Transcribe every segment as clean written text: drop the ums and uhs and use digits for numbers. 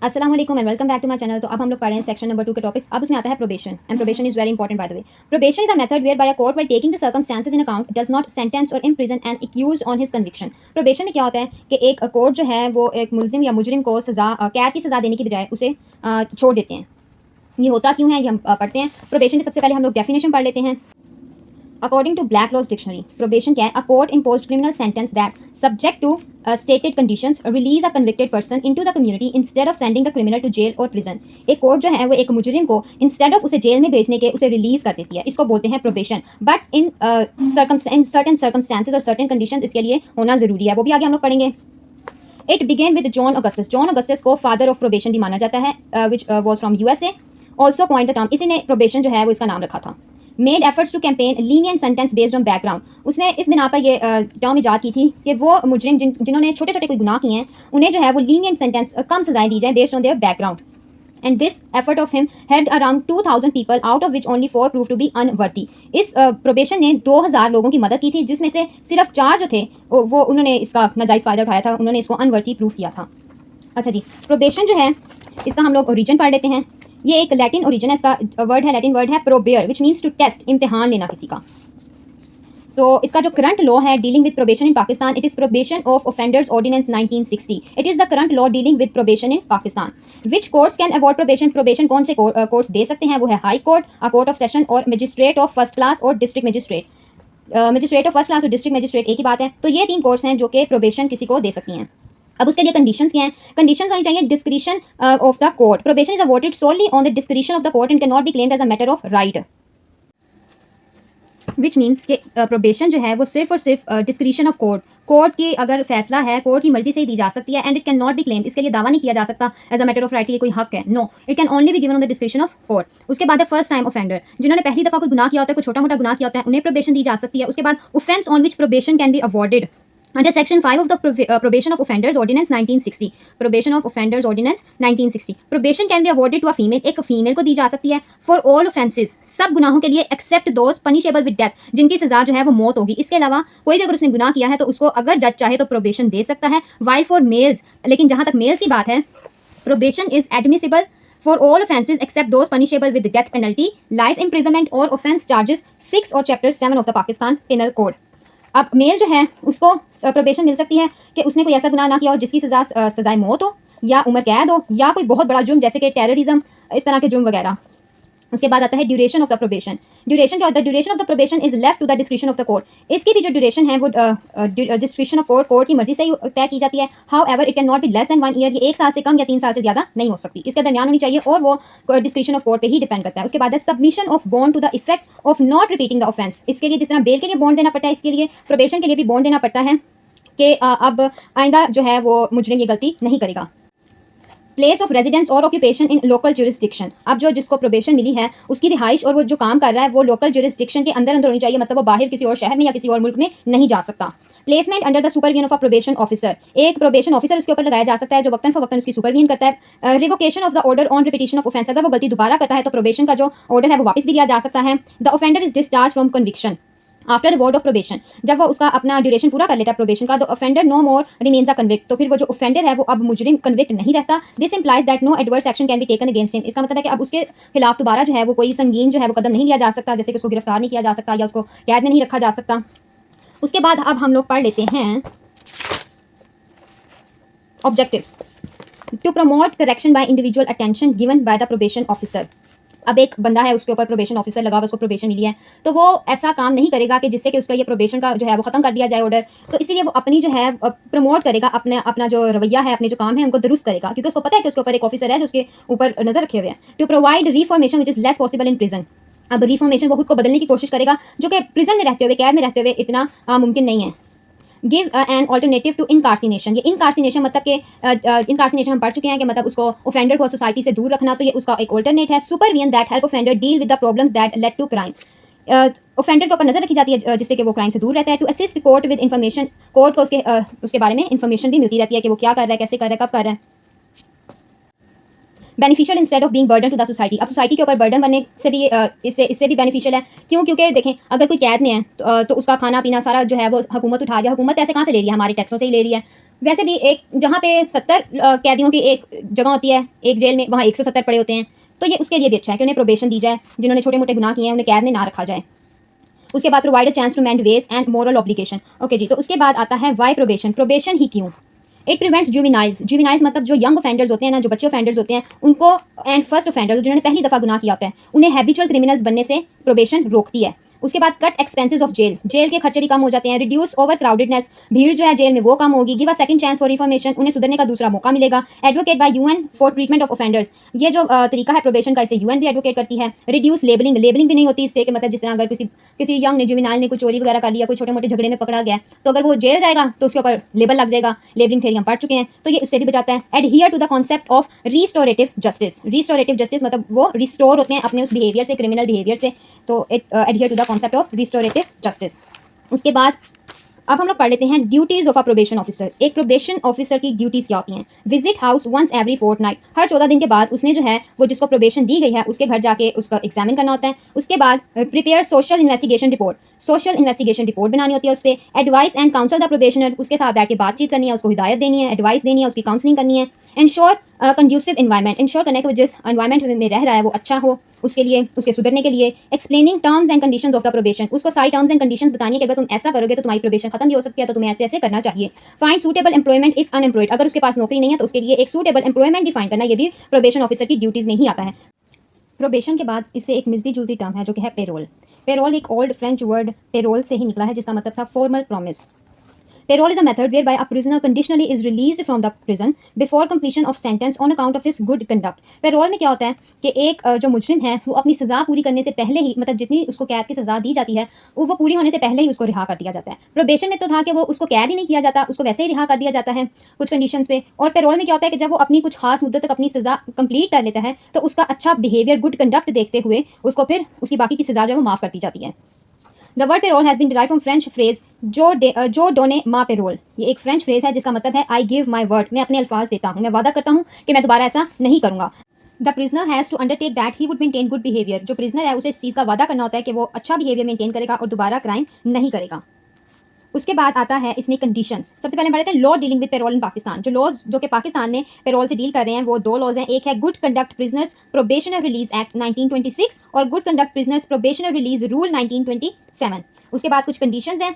अस्सलाम वालेकुम and welcome back to my channel. तो अब हम लोग पढ़ रहे हैं सेक्शन नंबर 2 के टॉपिक्स। अब उसमें आता है probation and probation is very important by the way. Probation is a method whereby a court while taking the circumstances in account does not sentence or imprison an accused on his conviction. Probation में क्या होता है कि एक court जो है वो एक मुलजिम या मुजरिम को सजा कैद की सजा देने की बजाय उसे छोड़ देते हैं। ये होता क्यों है ये हम पढ़ते हैं। प्रोबेशन के सबसे पहले हम लोग डेफिनेशन पढ़ लेते हैं। According to Black Law's Dictionary, probation क्या है? A court-imposed criminal sentence that, subject to stated conditions, release a convicted person into the community instead of sending the criminal to jail or prison. एक court जो है वो एक मुजरिम को instead of उसे जेल में भेजने के उसे रिलीज कर देती है। इसको बोलते हैं probation. But in certain circumstances और certain conditions इसके लिए होना ज़रूरी है। वो भी आगे हम लोग पढ़ेंगे। It began with John Augustus. John Augustus को फादर ऑफ प्रोबेशन भी माना जाता है, which was from USA. Also coined the term. इसी ने प्रोबेशन जो है वो इसका नाम रखा था। Made efforts to campaign lenient sentence based on background. उसने इस बिना पर ये टर्म ईजाद की थी कि वो मुजरिम जिन्होंने छोटे छोटे कोई गुनाह किए हैं उन्हें जो है वो लीनियंट सेंटेंस कम सजाएं दी जाए based on their background. And this effort of him had around 2000 people out of which only 4 prove to be unworthy. इस प्रोबेशन ने 2000 लोगों की मदद की थी जिसमें से सिर्फ 4 जो थे वो उन्होंने इसका नाजायज़ फ़ायदा उठाया था, उन्होंने इसको अनवर्दी प्रूव किया था। अच्छा जी, प्रोबेशन जो है इसका हम लोग ओरिजिन पढ़ लेते हैं। ये एक लैटिन ओरिजिन है, इसका वर्ड है लैटिन वर्ड है probare which means to test, इम्तिहान लेना किसी का। तो इसका जो करंट लॉ है dealing with probation in Pakistan, it is probation of offenders ordinance 1960। It is the current law dealing with probation in Pakistan. Which courts can award probation? Probation कौन से कोर्ट्स दे सकते हैं? वो है High Court, a court of session और magistrate of first class और district magistrate. Magistrate of first class और डिस्ट्रिक्ट मजिस्ट्रेट एक ही बात है। तो ये 3 कोर्ट्स हैं जो कि प्रोबेशन किसी को दे सकती हैं। अब उसके लिए कंडीशंस क्या हैं? कंडीशंस होनी चाहिए discretion of the court. Probation is awarded solely on the discretion of the court and can not be claimed as a matter of right. Which means कि प्रोबेशन जो है वो सिर्फ और सिर्फ डिस्क्रिशन ऑफ कोर्ट की अगर फैसला है कोर्ट की मर्जी से ही दी जा सकती है। And it can not be claimed, इसके लिए दावा नहीं किया जा सकता as a matter of right कि ये कोई हक है। No, it can only be given on the discretion of court. उसके बाद है फर्स्ट टाइम ऑफेंडर, जिन्होंने पहली दफा कोई गुनाह किया होता है, कोई छोटा मोटा गुनाह किया होता है, उन्हें प्रोबेशन दी जा सकती है। उसके बाद offence on which probation can be awarded under section 5 of the probation of offenders ordinance 1960। probation of offenders ordinance 1960 probation can be awarded to a female, एक फीमेल को दी जा सकती है for all offenses, सब गुनाहों के लिए except those punishable with death, जिनकी सजा जो है वो मौत होगी। इसके अलावा कोई भी अगर उसने गुनाह किया है तो उसको अगर जज चाहे तो प्रोबेशन दे सकता है। while for males, लेकिन जहां तक मेल्स की बात है probation is admissible for all offenses except those punishable with death penalty, life imprisonment or offense charges 6 और chapter 7 of the Pakistan Penal Code। अब मेल जो है उसको प्रोबेशन मिल सकती है कि उसने कोई ऐसा गुनाह ना किया हो जिसकी सजाए मौत हो या उम्र कैद हो या कोई बहुत बड़ा जुर्म जैसे कि टेररिज्म, इस तरह के जुर्म वगैरह। उसके बाद आता है duration of the probation. Duration क्या होता है? Duration of the probation is left to the discretion of the court. इसकी भी जो ड्यूरेशन है वो डिस्क्रिशन ऑफ कोर्ट की मर्जी से ही तय की जाती है। How ever it can not be less than 1 year, ये 1 साल से कम या 3 साल से ज़्यादा नहीं हो सकती, इसके दरमियान होनी चाहिए और वो डिस्क्रिशन ऑफ कोर्ट पे ही डिपेंड करता है। उसके बाद है submission of bond to the effect of not repeating the offence. इसके लिए जिस तरह बेल के लिए बॉन्ड देना पड़ता है, इसके लिए प्रोबेशन के लिए भी बॉन्ड देना पड़ता है कि अब आइंदा जो है वो मुजरिम ये गलती नहीं करेगा। प्लेस ऑफ रेजिडेंस और ऑक्यूपेशन इन लोकल जुरिस्डिक्शन। अब जो जिसको प्रोबेशन मिली है उसकी रिहाइश और वो जो काम कर रहा है वो लोकल जुरिस्डिक्शन के अंदर होनी चाहिए, मतलब वो बाहर किसी और शहर में या किसी और मुल्क में नहीं जा सकता। Placement under the supervision of a probation officer. एक प्रोबेशन ऑफिसर उसके ऊपर लगाया जा सकता है जो वक्तन फवक्तन उसकी सुपरविजन करता है। Revocation of the order on repetition of offence, अगर वो गलती दोबारा करता है तो प्रोबेशन का जो ऑर्डर है वो वापस भी लिया जा सकता है। The offender is discharge from conviction after reward of probation. जब वो उसका अपना ड्यूरेशन पूरा कर लेता है प्रोबेशन का, तो offender no more remains a convict, तो फिर वो जो ऑफेंडर है वो अब मुजरिम कन्विक्ट नहीं रहता। This implies that no adverse action can be taken against him. इसका मतलब है कि अब उसके खिलाफ दोबारा जो है वो कोई संगीन जो है वो कदम नहीं लिया जा सकता, जैसे कि उसको गिरफ्तार नहीं किया जा सकता या उसको कैद में नहीं रखा जा सकता। उसके बाद अब हम लोग पढ़ लेते हैं objectives. To promote correction by individual attention given by the probation officer. अब एक बंदा है उसके ऊपर प्रोबेशन ऑफिसर लगा हुआ, उसको प्रोबेशन मिली है, तो वो ऐसा काम नहीं करेगा कि जिससे कि उसका ये प्रोबेशन का जो है वो खत्म कर दिया जाए ऑर्डर। तो इसीलिए वो अपनी जो है प्रमोट करेगा, अपना जो रवैया है, अपने जो काम है उनको दुरुस्त करेगा, क्योंकि उसको पता है कि उसके ऊपर एक ऑफिसर है जो उसके ऊपर नजर रखे हुए हैं। To provide reformation which is less possible in prison. अब रिफॉर्मेशन वो खुद को बदलने की कोशिश करेगा जो कि प्रिजन में रहते हुए, कैद में रहते हुए इतना मुमकिन नहीं है। Give an alternative to incarceration. ये इनकार्सिनेशन मतलब कि इनकार्सिनेशन हम पढ़ चुके हैं कि मतलब उसको ऑफेंडर को सोसाइटी से दूर रखना, तो ये उसका एक ऑल्टरनेट है। Supervision that help offender deal with the problems that led to crime. Offender के ऊपर नजर रखी जाती है जिससे कि वो क्राइम से दूर रहता है। To assist court with information, court को उसके बारे में इन्फॉर्मेशन भी मिलती रहती है कि वो क्या कर रहा है, कैसे कर रहा है, कब कर रहा है। Beneficial instead of being burden to the society. अब सोसाइटी के ऊपर बर्डन बनने से भी इससे भी बेनिफिशियल है। क्यों? क्योंकि देखें अगर कोई कैद में है तो उसका खाना पीना सारा जो है वो हुकूमत उठा रही है। हुकूमत ऐसे कहाँ से ले रही है? हमारे टैक्सों से ही ले रही है। वैसे भी एक जहाँ पे 70 कैदियों की एक जगह होती है एक जेल में, वहाँ 170 पड़े होते हैं, तो ये उसके लिए भी अच्छा है कि उन्हें प्रोबेशन दी जाए, जिन्होंने छोटे मोटे गुनाह किए हैं उन्हें कैद में ना रखा जाए। उसके बाद provide a chance to mend ways and moral obligation. Okay ji, तो उसके बाद आता है वाई प्रोबेशन, प्रोबेशन ही क्यों? इट प्रिवेंट्स जुविनाइल्स, जुविनाइल्स मतलब जो यंग ऑफेंडर्स होते हैं ना, जो बच्चे ऑफेंडर्स होते हैं उनको, एंड फर्स्ट ऑफेंडर्स जिन्होंने पहली दफ़ा गुनाह किया होता है, उन्हें हैबिचुअल क्रिमिनल्स बनने से प्रोबेशन रोकती है। उसके बाद cut expenses of jail, jail के खर्चे भी कम हो जाते हैं। रिड्यूस ओवर क्राउडेडनेस, भीड़ जो है जेल में वो कम होगी। Give a second chance for reformation, उन्हें सुधरने का दूसरा मौका मिलेगा। Advocate bye UN for treatment of offenders, ये जो तरीका है प्रोबेशन का, इसे यूएन भी एडवोकेट करती है। रिड्यूस लेबलिंग, लेबलिंग भी नहीं होती इससे कि मतलब जिस तरह अगर किसी यंग ने, जुवेनाइल ने कोई चोरी वगैरह कर लिया, कोई छोटे मोटे झगड़े में पकड़ा गया, तो अगर वो जेल जाएगा तो उसके ऊपर लेबल लग जाएगा। लेबलिंग थ्योरी हम पढ़ चुके हैं, तो ये उससे भी बचाता है। Adhere to the concept of restorative justice, restorative justice मतलब वो रिस्टोर होते हैं अपने उस बिहेवियर से, क्रिमिनल बिहेवियर से, तो it adhere to the concept of restorative justice. उसके बाद अब हम लोग पढ़ लेते हैं duties of a probation officer. एक प्रोबेशन ऑफिसर की ड्यूटीज क्या होती हैं? Visit house once every fortnight, हर 14 दिन के बाद उसने जो है वो जिसको प्रोबेशन दी गई है उसके घर जाके उसका एग्जामिन करना होता है। उसके बाद prepare social investigation report, social investigation report बनानी होती है उस पर। Advice and counsel the probationer, उसके साथ बैठ के बातचीत करनी है, उसको हिदायत देनी है, एडवाइस देनी है, उसकी काउंसलिंग करनी है। इंश्योर कंड्यूसिव इन्वायरमेंट, इंश्योर करना है कि जिस एनवायरमेंट में रह रहा है वो अच्छा हो उसके लिए, उसके सुधरने के लिए। Explaining terms and conditions of the probation, उसको सारी टर्म्स एंड कंडीशंस बतानी है कि अगर तुम ऐसा करोगे तो तुम्हारी प्रोबेशन खत्म भी हो सकती है, तो तुम्हें ऐसे ऐसे करना चाहिए। Find suitable employment if unemployed, अगर उसके पास नौकरी नहीं है तो उसके लिए एक सूटेबल एम्प्लॉयमेंट डिफाइन करना, ये भी प्रोबेशन ऑफिसर की ड्यूटीज में ही आता है। प्रोबेशन के बाद इससे एक मिलती जुलती टर्म है जो कि है पेरोल। पेरोल एक ओल्ड फ्रेंच वर्ड पेरोल से ही निकला है, जिसका मतलब था formal promise. Parole is a method whereby a prisoner conditionally is released from the prison before completion of sentence on account of his good conduct. Parole में क्या होता है कि एक जो मुजरिम है वो अपनी सज़ा पूरी करने से पहले ही, मतलब जितनी उसको कैद की सज़ा दी जाती है वो पूरी होने से पहले ही उसको रिहा कर दिया जाता है। प्रोबेशन में तो था कि वो उसको कैद ही नहीं किया जाता, उसको वैसे ही रिहा कर दिया जाता है कुछ कंडीशंस पे। और पेरोल में क्या होता है कि जब वो अपनी कुछ खास मुद्दत तक अपनी सज़ा कंप्लीट कर लेता है तो उसका अच्छा बिहेवियर, गुड कंडक्ट देखते हुए उसको फिर उसकी बाकी की सज़ा जो है वो माफ़ कर दी जाती है। The word parole has been derive from French phrase जो डोने मा पेरोल, ये एक फ्रेंच फ्रेज है जिसका मतलब है आई गिव माई वर्ड, मैं अपने अल्फाज देता हूँ, मैं वादा करता हूँ कि मैं दोबारा ऐसा नहीं करूँगा। The prisoner has to undertake that he would maintain good behaviour, जो प्रिजनर है उसे इस चीज़ का वादा करना होता है कि वो अच्छा बिहेवियर मेंटेन करेगा और दोबारा क्राइम नहीं करेगा। उसके बाद आता है इसमें कंडीशंस। सबसे पहले बढ़ते हैं लॉ डीलिंग विद पेरोल इन पाकिस्तान। जो लॉज जो कि पाकिस्तान में पेरोल से डील कर रहे हैं वो दो लॉज हैं। एक है good conduct prisoners probationer release act 1926 और good conduct prisoners probationer release rule 1927। उसके बाद कुछ कंडीशंस हैं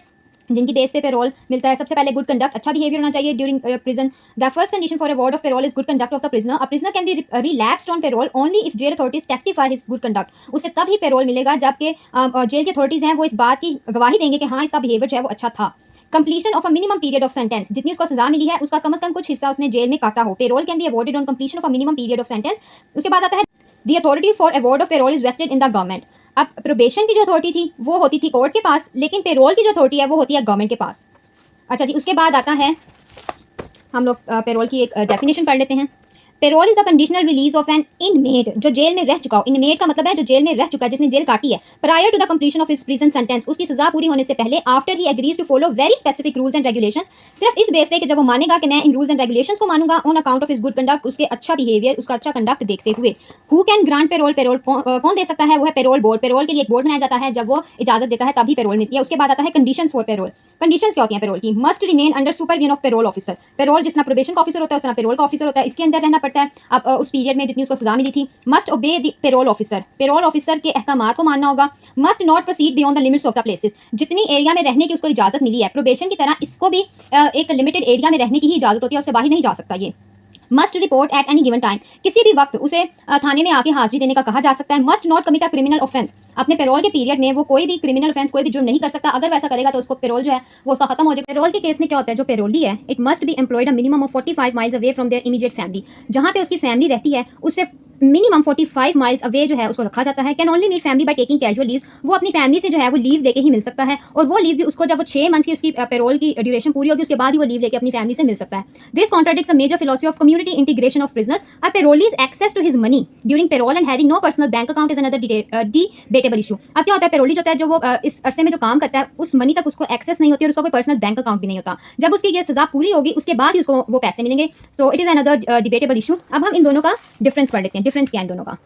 जिनकी बेस पे पेरोल मिलता है। सबसे पहले गुड कंडक्ट, अच्छा बिहेवियर होना चाहिए during prison. The first condition for award of parole is good conduct of the prisoner. A prisoner can be relaxed on parole only if jail authorities testify his good conduct. उसे तब ही payroll मिलेगा जबकि jail की authorities हैं वो इस बात की गवाही देंगे कि हाँ इसका बिहेवियर जो है वो अच्छा था। Completion of a minimum period of sentence, जितनी उसको सजा मिली है उसका कम से कम कुछ हिस्सा उसने जेल में काटा हो। Parole can be awarded on completion of a minimum period of sentence. उसके बाद आता है the authority for award of parole is vested in the government. अब प्रोबेशन की जो अथॉरिटी थी वो होती थी कोर्ट के पास, लेकिन पेरोल की जो अथॉरिटी है वो होती है गवर्नमेंट के पास। अच्छा जी, उसके बाद आता है हम लोग पेरोल की एक डेफिनेशन पढ़ लेते हैं। Parole is the conditional release of an inmate, जो जेल में रह चुका हो। इनमेट का मतलब है जो जेल में रह चुका है, जिसने जेल काटी है। Prior to the completion of his prison sentence, उसकी सजा पूरी होने से पहले। After he agrees to follow very specific rules and regulations, सिर्फ इस बेस पे कि जब वो मानेगा कि मैं इन रूल्स एंड रेगुलेशंस को मानूंगा on account of his good conduct, उसके अच्छा बिहेवियर, उसका अच्छा कंडक्ट देखते हुए। Who can grant payroll, payroll कौन दे सकता है? वो है पेरोल बोर्ड। पेरोल के लिए एक बोर्ड बनाया जाता है, जब वो इजाजत देता है तभी पेरोल मिलती है। उसके बाद आता है कंडीशंस फॉर पेरोल। कंडीशंस क्या होती हैं पेरोल की? Must remain under supervision of payroll officer. Payroll जितना प्रोबेशन का ऑफिसर होता है उस तरह पेरोल का ऑफिसर होता है, इसके अंदर रहना पड़ता है। अब उस पीरियड में जितनी उसको सजा मिली थी। Must obey the payroll officer, payroll officer के अहकामात को मानना होगा। Must not proceed beyond the limits of the places, जितनी एरिया में रहने की उसको इजाजत मिली है प्रोबेशन की तरह इसको भी एक लिमिटेड एरिया में रहने की ही इजाजत होती है, उससे बाहर नहीं जा सकता ये। Must report at any given time, किसी भी वक्त उसे थाने में आके हाजिरी देने का कहा जा सकता है। Must not commit a criminal offence, अपने पेरोल के पीरियड में वो कोई भी क्रिमिनल ऑफेंस, कोई भी जुर्म नहीं कर सकता। अगर वैसा करेगा तो उसको पेरोल जो है वो उसका खत्म हो जाएगा। पेरोल के केस में क्या होता है, जो पेरोली है it must be employed a minimum of 45 miles away from their immediate family, जहाँ पे उसकी फैमिली रहती है उससे मिनिमम 45 माइल्स अवे जो है उसको रखा जाता है। Can only meet family by taking casual leave, वो अपनी फैमिली से जो है वो लीव लेके ही मिल सकता है, और वो लीव भी उसको जब वो 6 मंथ की उसकी पेरोल की ड्यूरेशन पूरी होगी उसके बाद ही वो लीव लेके अपनी फैमिली से मिल सकता है। This contradicts a major philosophy of community integration of prisoners. A parolee's access to his money during parole and having no personal bank account is another debatable issue. अब क्या होता है, पेरोली जो होता है जो वो इस अरसे में जो काम करता है उस मनी तक उसको एक्सेस नहीं होती और उसका कोई पर्सनल बैंक अकाउंट भी नहीं होता। जब उसकी ये सजा पूरी होगी उसके बाद ही उसको वो पैसे मिलेंगे। तो it is another debatable issue. अब हम इन दोनों का डिफरेंस पढ़ लेते हैं। डिफरेंस क्या है इन दोनों का?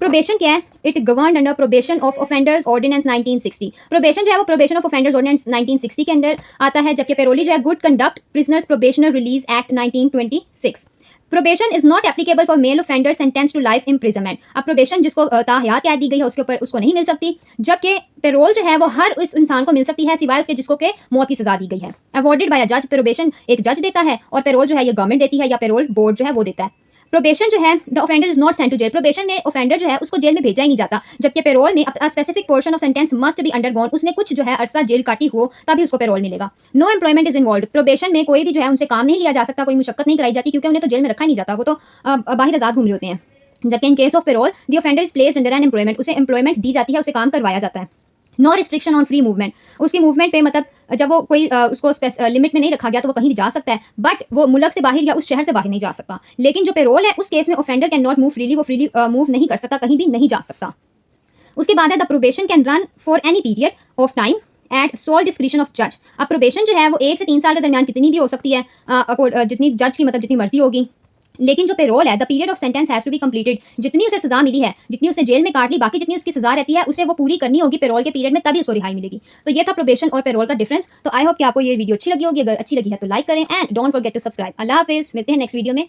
प्रोबेशन क्या है? It govern under probation of offenders ordinance 1960। Probation जो है वो प्रोबेशन ऑफ ऑफेंडर्स ऑर्डिनेंस 1960 के अंदर आता है, जबकि पेरोली जो है good conduct prisoners probationer release act 1926। Probation is not applicable for male offender sentence to life imprisonment. अब प्रोबेशन जिसको ताहयात कैद दी गई है उसके ऊपर उसको नहीं मिल सकती, जबकि पेरोल जो है वो हर उस इंसान को मिल सकती है सिवाय उसके जिसको के मौत की सजा दी गई है। अवॉर्डेड बाय अ जज, प्रोबेशन एक जज देता है और पेरोल जो है ये गवर्नमेंट देती है या पेरोल बोर्ड जो है वो देता है। प्रोबेशन जो है the offender is not sent to jail. Probation में ऑफेंडर जो है उसको जेल में भेजा ही नहीं जाता, जबकि पेरोल में specific portion of sentence must be undergone. उसने कुछ जो है अरसा जेल काटी हो तभी उसको पेरोल मिलेगा। Know employment is involve. Probation में कोई भी जो है उनसे काम नहीं लिया जा सकता, कोई मुशक्कत नहीं कराई जाती, क्योंकि उन्हें तो जेल में रखा ही नहीं जाता, वो तो बाहर आजाद घूम रहे होते हैं। जबकि in case of parole the offender is placed under an employment, उसे एम्प्लॉयमेंट दी जाती है, उसे काम करवाया जाता है। No restriction on free movement, उसकी मूवमेंट पे मतलब जब वो कोई उसको लिमिट में नहीं रखा गया तो वो कहीं भी जा सकता है, बट वो मुल्क से बाहर या उस शहर से बाहर नहीं जा सकता। लेकिन जो पेरोल है उस केस में offender can not move freely, वो फ्रीली मूव नहीं कर सकता, कहीं भी नहीं जा सकता। उसके बाद है the probation can run for any period of time at sole discretion of जज। अब प्रोबेशन जो है वो 1 से 3 साल के दरमियान कितनी भी हो सकती है, जितनी जज की मतलब जितनी मर्जी होगी। लेकिन जो पेरोल है the period of sentence has to be completed, जितनी उसे सजा मिली है, जितनी उसने जेल में काट ली, बाकी जितनी उसकी सजा रहती है उसे वो पूरी करनी होगी पेरोल के पीरियड में, तभी उसको रिहाई मिलेगी। तो ये था प्रोबेशन और पेरोल का डिफरेंस। तो आई होप कि आपको ये वीडियो अच्छी लगी होगी। अगर अच्छी लगी है तो लाइक करें and don't forget to subscribe. अल्लाह हाफिज़, मिलते हैं नेक्स्ट वीडियो में।